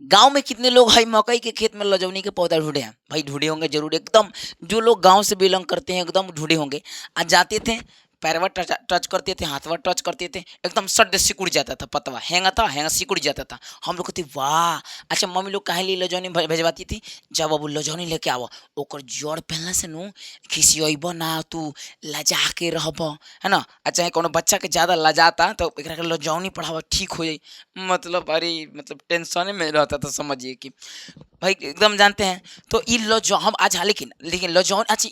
गांव में कितने लोग भाई मकई के खेत में लजौनी के पौधा ढूंढे हैं? भाई ढूंढे होंगे जरूर, एकदम। जो लोग गांव से बिलोंग करते हैं एकदम ढूंढे होंगे। आज जाते थे, पैरवा टच टच करते थे, हाथवा टच करते थे, एकदम सट सिकुड़ जाता था, पतवा हैंगा सिकुड़ जाता था। हम लोग कहते वाह। अच्छा, मम्मी लोग काहे लिए लजौनी भेजवाती थी? जब बाबू लजौनी लेके आवो, ओकर जड़ पहनला से नु खिसियब ना, तू लजा के रहब, है ना। अच्छा, कोनो बच्चा के ज्यादा लजाता तो एकरा के लजौनी पढ़ावा ठीक हो जाई। मतलब अरे, मतलब टेंशन में रहता था, समझिए कि भाई एकदम जानते हैं। तो ये लजौ हम आज, हाँ, लेकिन लेकिन लजौन, अच्छा,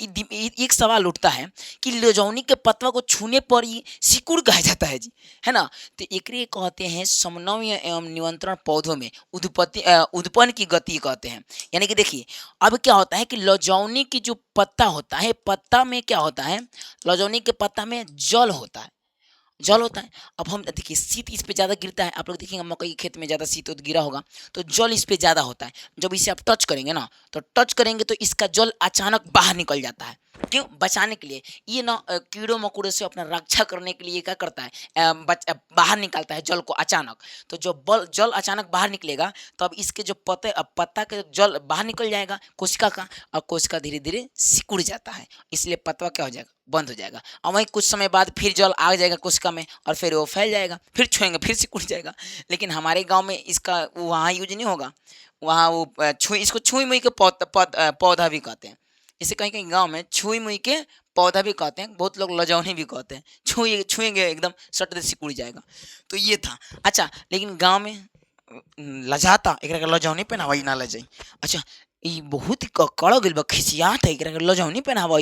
एक सवाल उठता है कि लजौनी के पत्तवा को छूने पर ही सिकुड़ कहा जाता है जी, है ना। तो एकरे कहते हैं समन्वय एवं नियंत्रण पौधों में उत्पन्न की गति कहते हैं। यानी कि देखिए, अब क्या होता है कि लजौनी की जो पत्ता होता है, पत्ता में क्या होता है, लजौनी के पत्ता में जल होता है, जल होता है। अब हम देखिए, शीत इस पे ज़्यादा गिरता है, आप लोग देखिएगा मकई के खेत में ज़्यादा शीत उत गिरा होगा, तो जल इस पे ज़्यादा होता है। जब इसे आप टच करेंगे ना, तो टच करेंगे तो इसका जल अचानक बाहर निकल जाता है। क्यों? बचाने के लिए। ये ना कीड़ों मकोड़ों से अपना रक्षा करने के लिए क्या करता है, बाहर निकालता है जल को अचानक। तो जब जल अचानक बाहर निकलेगा, तो अब इसके जो पत्ता के जल बाहर निकल जाएगा कोशिका का, और कोशिका धीरे धीरे सिकुड़ जाता है, इसलिए पतवा क्या हो जाएगा, बंद हो जाएगा। और वहीं कुछ समय बाद फिर जल आ जाएगा कोशिका में, और फिर वो फैल जाएगा, फिर छुएंगे फिर सिकुड़ जाएगा। लेकिन हमारे गांव में इसका वहाँ यूज नहीं होगा। वहाँ वो इसको छुई मुई के पौधा भी कहते हैं। इसे कहीं कहीं गांव में छुई मुई के पौधा भी कहते हैं, बहुत लोग लजौनी भी कहते हैं। छुएंगे एकदम सट से सिकुड़ जाएगा। तो ये था। अच्छा, लेकिन गांव में लजाता एकरा के लजौनी पहनावा ना लजाई। अच्छा, ई बहुत कड़ गइल बा, खिसियात है, एकरा के लजौनी पहनावा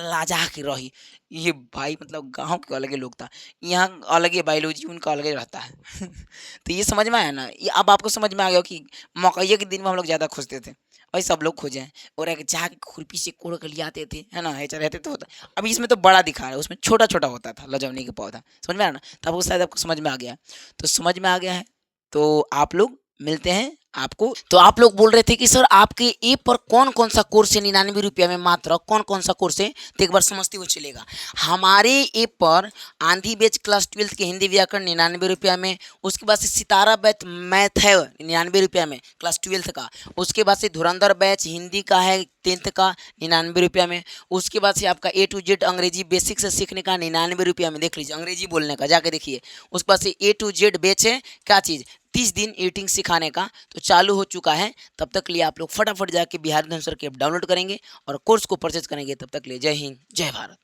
लाजा के रही। ये भाई मतलब गाँव के अलगे लोग था, यहाँ अलगे बायोलॉजी उनका अलगे रहता है। तो ये समझ में आया ना, ये अब आपको समझ में आ गया कि मकइया के दिन में हम लोग ज़्यादा खोजते थे, भाई सब लोग खोजे हैं। और एक जाके खुरपी से कोड़ कर ले आते थे, है ना, ऐसा रहते तो होता। अभी इसमें तो बड़ा दिखा रहा है, उसमें छोटा छोटा होता था लजौनी का पौधा। समझ में आया ना? तो आपको शायद आपको समझ में आ गया। तो समझ में आ गया है, तो आप लोग मिलते हैं आपको। तो आप लोग बोल रहे थे कि सर आपके ऐप पर कौन कौन सा कोर्स है 99 रुपया में, मात्र कौन कौन सा कोर्स है, तो एक बार समझते हुए चलेगा। हमारे ऐप पर आंधी बैच क्लास 12 के हिंदी व्याकरण 99 रुपया में, उसके बाद से सितारा बैच मैथ है 99 रुपया में क्लास 12 का, उसके बाद से धुरंधर बैच हिंदी का है 10th का 99 रुपया में, उसके बाद से आपका A to Z अंग्रेजी बेसिक से सीखने का 99 रुपया में, देख लीजिए अंग्रेजी बोलने का जाके देखिए। उसके बाद से A to Z बैच है, क्या चीज़, 30 दिन एडिटिंग सिखाने का, तो चालू हो चुका है। तब तक लिए आप लोग फटाफट जाके बिहार धन सर के ऐप डाउनलोड करेंगे और कोर्स को परचेज करेंगे। तब तक लिए जय हिंद, जय भारत।